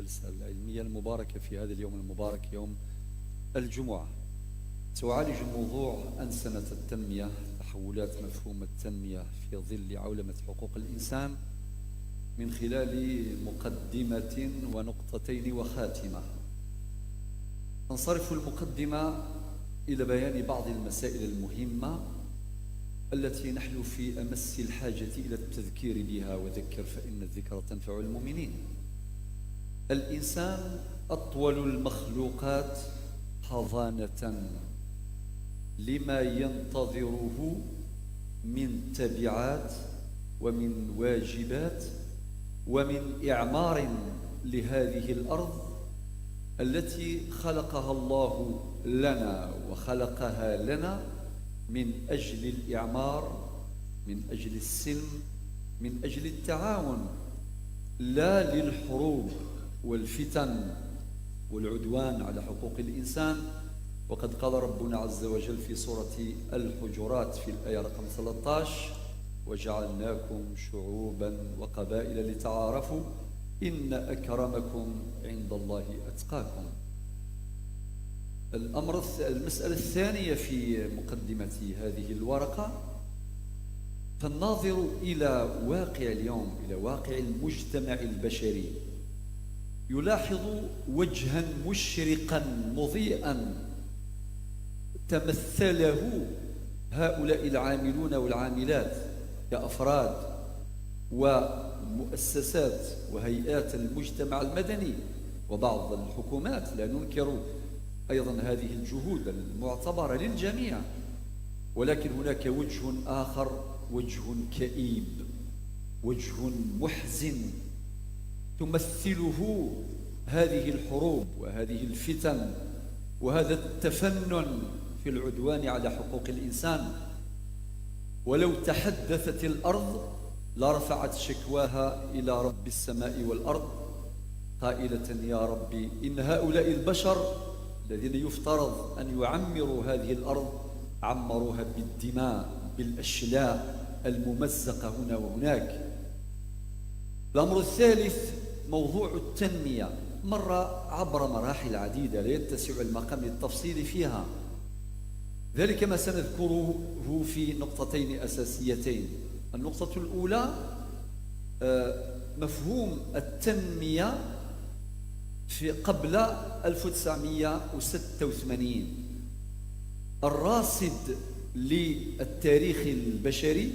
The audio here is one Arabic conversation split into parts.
الجلسة العلمية المباركة في هذا اليوم المبارك، يوم الجمعة. سأعالج موضوع أنسنة التنمية، تحولات مفهوم التنمية في ظل عولمة حقوق الإنسان، من خلال مقدمة ونقطتين وخاتمة. تنصرف المقدمة إلى بيان بعض المسائل المهمة التي نحن في أمس الحاجة إلى التذكير بها، وذكر فإن الذكر تنفع المؤمنين. الإنسان أطول المخلوقات حضانة لما ينتظره من تبعات ومن واجبات ومن إعمار لهذه الأرض التي خلقها الله لنا وخلقها لنا من أجل الإعمار، من أجل السلم، من أجل التعاون، لا للحروب والفتن والعدوان على حقوق الإنسان. وقد قال ربنا عز وجل في سورة الحجرات في الآية رقم 13: وجعلناكم شعوبا وقبائل لتعارفوا إن أكرمكم عند الله أتقاكم. المسألة الثانية في مقدمة هذه الورقة، فالناظر إلى واقع اليوم، إلى واقع المجتمع البشري، يلاحظ وجها مشرقا مضيئا تمثله هؤلاء العاملون والعاملات كأفراد ومؤسسات وهيئات المجتمع المدني وبعض الحكومات. لا ننكر أيضا هذه الجهود المعتبرة للجميع، ولكن هناك وجه آخر، وجه كئيب، وجه محزن تمثله هذه الحروب وهذه الفتن وهذا التفنن في العدوان على حقوق الإنسان. ولو تحدثت الأرض لرفعت شكواها إلى رب السماء والأرض قائلة: يا ربي، إن هؤلاء البشر الذين يفترض أن يعمروا هذه الأرض عمروها بالدماء، بالأشلاء الممزقة هنا وهناك. الأمر الثالث موضوع التنمية، مر عبر مراحل عديدة لا يتسع المقام للتفصيل فيها، ذلك ما سنذكره في نقطتين أساسيتين. النقطة الأولى مفهوم التنمية في قبل 1986، الراصد للتاريخ البشري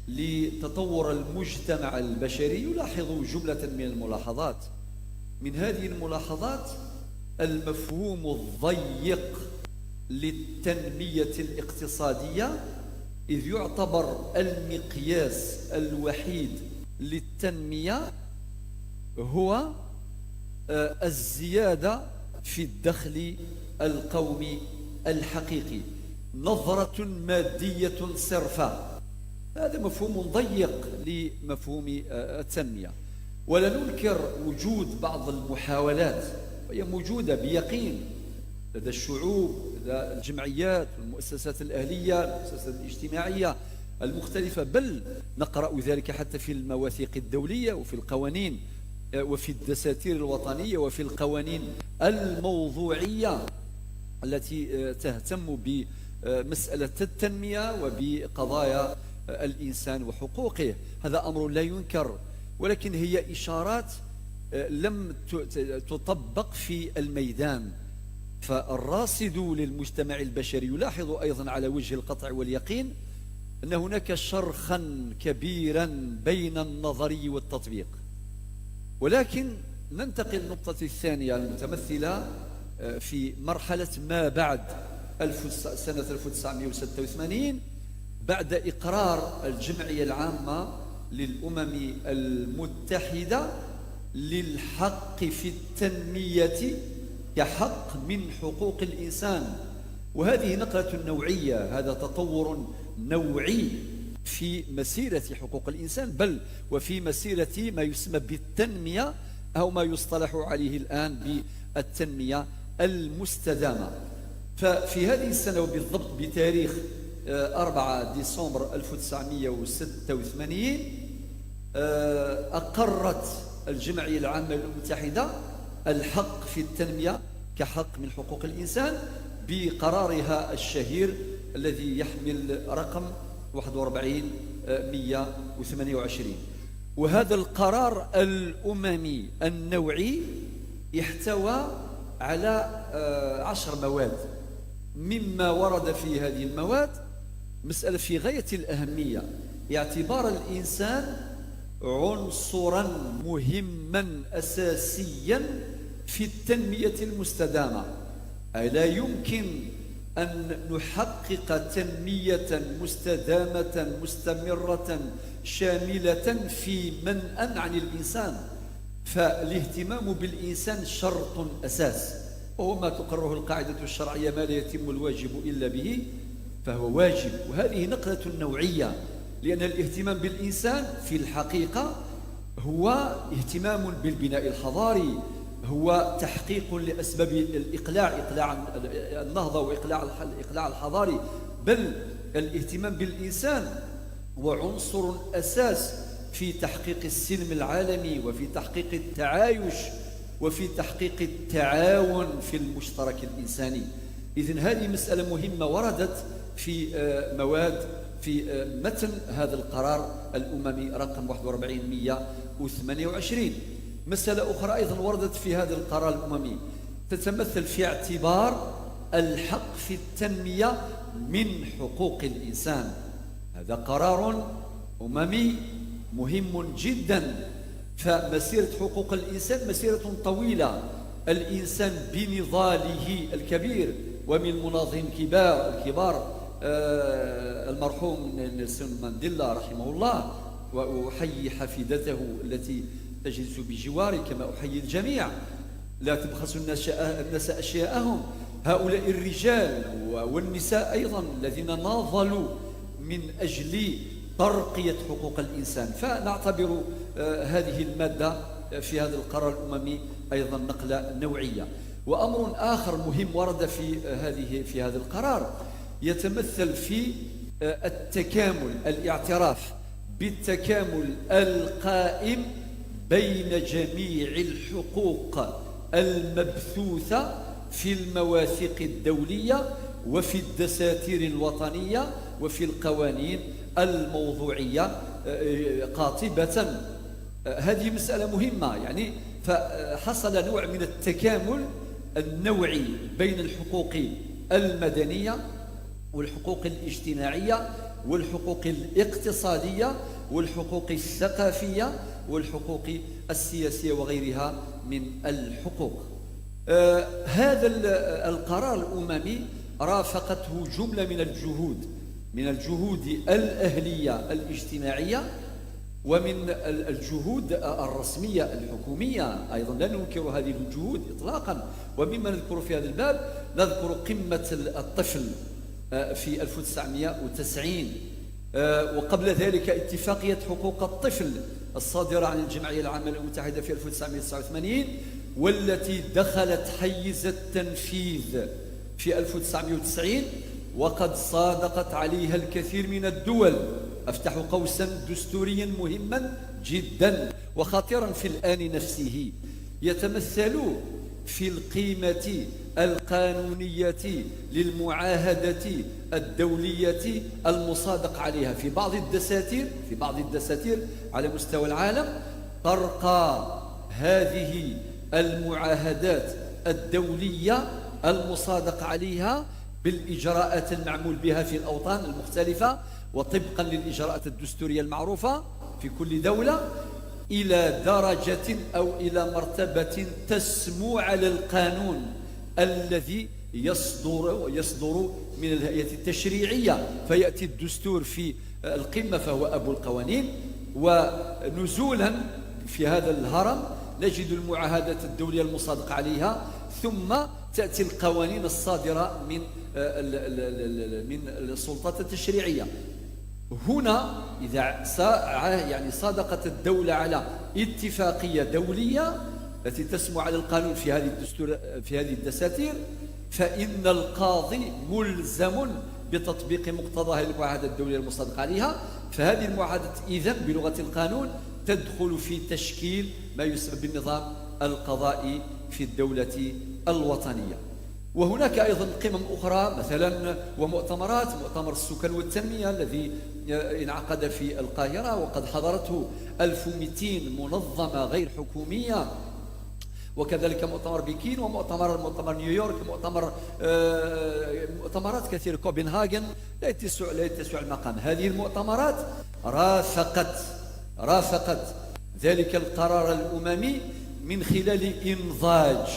لتطور المجتمع البشري، يلاحظ جملة من الملاحظات. من هذه الملاحظات المفهوم الضيق للتنمية الاقتصادية، إذ يعتبر المقياس الوحيد للتنمية هو الزيادة في الدخل القومي الحقيقي، نظرة مادية صرفة. هذا مفهوم ضيق لمفهوم التنمية. ولا ننكر وجود بعض المحاولات، وهي موجودة بيقين لدى الشعوب، لدى الجمعيات والمؤسسات الأهلية، المؤسسات الاجتماعية المختلفة، بل نقرأ ذلك حتى في المواثيق الدولية وفي القوانين وفي الدساتير الوطنية وفي القوانين الموضوعية التي تهتم بمسألة التنمية وبقضايا الإنسان وحقوقه. هذا أمر لا ينكر، ولكن هي إشارات لم تطبق في الميدان. فالراصد للمجتمع البشري يلاحظ أيضا على وجه القطع واليقين أن هناك شرخا كبيرا بين النظري والتطبيق. ولكن ننتقل للنقطة الثانية المتمثلة في مرحلة ما بعد سنة 1986، بعد إقرار الجمعية العامة للأمم المتحدة للحق في التنمية كحق من حقوق الإنسان. وهذه نقلة نوعية، هذا تطور نوعي في مسيرة حقوق الإنسان، بل وفي مسيرة ما يسمى بالتنمية، أو ما يصطلح عليه الآن بالتنمية المستدامة. ففي هذه السنة وبالضبط بتاريخ 4 ديسمبر 1986 أقرت الجمعية العامة للأمم المتحدة الحق في التنمية كحق من حقوق الإنسان بقرارها الشهير الذي يحمل رقم 41128. وهذا القرار الأممي النوعي يحتوى على 10 مواد. مما ورد في هذه المواد مسألة في غاية الأهمية، اعتبار الإنسان عنصرا مهما أساسيا في التنمية المستدامة. أي لا يمكن أن نحقق تنمية مستدامة مستمرة شاملة في منأى عن الإنسان، فالاهتمام بالإنسان شرط أساس، وهو ما تقرره القاعدة الشرعية: ما لا يتم الواجب إلا به فهو واجب. وهذه نقلة نوعية، لأن الاهتمام بالإنسان في الحقيقة هو اهتمام بالبناء الحضاري، هو تحقيق لأسباب إقلاع النهضة وإقلاع الحضاري. بل الاهتمام بالإنسان هو عنصر أساس في تحقيق السلم العالمي، وفي تحقيق التعايش، وفي تحقيق التعاون في المشترك الإنساني. إذن هذه مسألة مهمة وردت في مواد في متن هذا القرار الأممي رقم 41128. مسألة أخرى أيضا وردت في هذا القرار الأممي تتمثل في اعتبار الحق في التنمية من حقوق الإنسان. هذا قرار أممي مهم جدا، فمسيرة حقوق الإنسان مسيرة طويلة. الإنسان بنضاله الكبير، ومن المناضلين الكبار المرحوم نيلسون مانديلا رحمه الله، وأحيي حفيدته التي تجلس بجواري كما أحيي الجميع. لا تبخسوا الناس أشياءهم. هؤلاء الرجال والنساء أيضا الذين ناضلوا من أجل ترقية حقوق الإنسان، فنعتبر هذه المادة في هذا القرار الأممي أيضا نقلة نوعية. وأمر آخر مهم ورد في هذا القرار يتمثل في التكامل، الاعتراف بالتكامل القائم بين جميع الحقوق المبثوثة في المواثيق الدولية وفي الدساتير الوطنية وفي القوانين الموضوعية قاطبة. هذه مسألة مهمة، يعني فحصل نوع من التكامل النوعي بين الحقوق المدنية والحقوق الاجتماعية والحقوق الاقتصادية والحقوق الثقافية والحقوق السياسية وغيرها من الحقوق. هذا القرار الأممي رافقته جملة من الجهود الأهلية الاجتماعية، ومن الجهود الرسمية الحكومية أيضا لا ننكر هذه الجهود إطلاقا. ومما نذكر في هذا الباب نذكر قمة الطفل في 1990، وقبل ذلك اتفاقية حقوق الطفل الصادرة عن الجمعية العامة للأمم المتحدة في 1989، والتي دخلت حيز التنفيذ في 1990، وقد صادقت عليها الكثير من الدول. أفتح قوسا: دستوريا مهما جدا وخطيرا في الآن نفسه، يتمثل في القيمة القانونية للمعاهدة الدولية المصادق عليها في بعض الدساتير على مستوى العالم. ترقى هذه المعاهدات الدولية المصادق عليها بالإجراءات المعمول بها في الأوطان المختلفة وطبقا للإجراءات الدستورية المعروفة في كل دولة، إلى درجة أو إلى مرتبة تسمو على القانون الذي يصدر من الهيئة التشريعية. فيأتي الدستور في القمة فهو أبو القوانين، ونزولا في هذا الهرم نجد المعاهدات الدولية المصادقة عليها، ثم تأتي القوانين الصادرة من السلطات التشريعية. هنا إذا صادقت الدولة على اتفاقية دولية التي تسمو على القانون في هذه الدساتير، فإن القاضي ملزم بتطبيق مقتضى هذه المعاهدة الدولية المصادقة عليها. فهذه المعاهدة إذن بلغة القانون تدخل في تشكيل ما يسمى بالنظام القضائي في الدولة الوطنية. وهناك أيضا قمم أخرى مثلا ومؤتمرات، مؤتمر السكان والتنمية الذي انعقد في القاهرة وقد حضرته 1200 منظمة غير حكومية، وكذلك مؤتمر بكين ومؤتمر نيويورك، مؤتمرات كثيرة، كوبنهاجن لا يتسع المقام. هذه المؤتمرات رافقت ذلك القرار الأممي من خلال إنضاج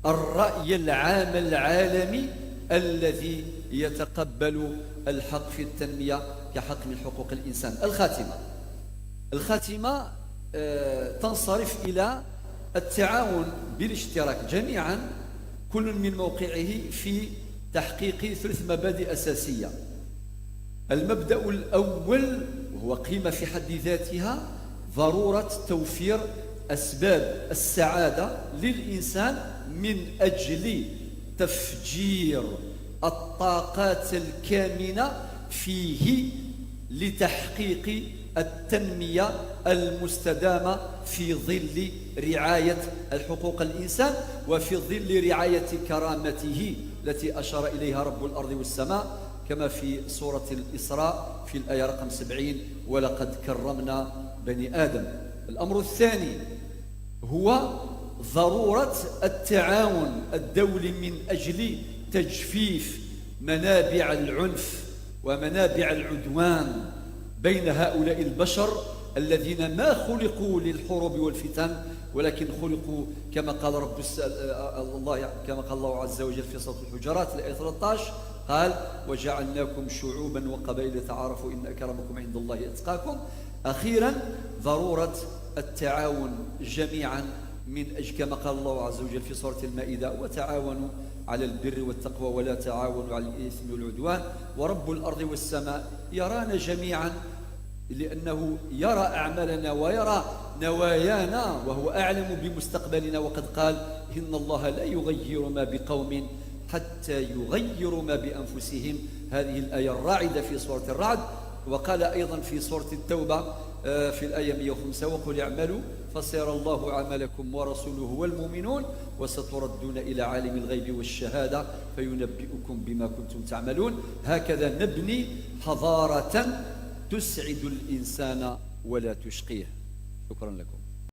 الرأي العام العالمي الذي يتقبل الحق في التنمية كحق من حقوق الإنسان. الخاتمة تنصرف إلى التعاون بالاشتراك جميعا، كل من موقعه في تحقيق 3 مبادئ أساسية. المبدأ الأول وهو قيمة في حد ذاتها، ضرورة توفير أسباب السعادة للإنسان من أجل تفجير الطاقات الكامنة فيه لتحقيق التنمية المستدامة في ظل رعاية الحقوق الإنسان وفي ظل رعاية كرامته التي أشار إليها رب الأرض والسماء كما في سورة الإسراء في الآية رقم 70: ولقد كرمنا بني آدم. الأمر الثاني هو ضرورة التعاون الدولي من أجل تجفيف منابع العنف ومنابع العدوان بين هؤلاء البشر الذين ما خلقوا للحروب والفتن، ولكن خلقوا كما قال الله عز وجل في سورة الحجرات الآية 13: قال وجعلناكم شعوبا وقبائل تعارفوا إن أكرمكم عند الله أتقاكم. أخيرا ضرورة التعاون جميعا من أجل كما قال الله عز وجل في سورة المائدة: وتعاونوا على البر والتقوى ولا تعاونوا على الإثم والعدوان. ورب الأرض والسماء يرانا جميعا لأنه يرى أعمالنا ويرى نوايانا وهو أعلم بمستقبلنا، وقد قال: إن الله لا يغير ما بقوم حتى يغيروا ما بأنفسهم. هذه الآية الراعدة في سورة الرعد. وقال أيضا في سورة التوبة في الآية 105: وقل اعملوا فسيرى الله عملكم ورسوله والمؤمنون وستردون إلى عالم الغيب والشهادة فينبئكم بما كنتم تعملون. هكذا نبني حضارة تسعد الإنسان ولا تشقيه. شكرا لكم.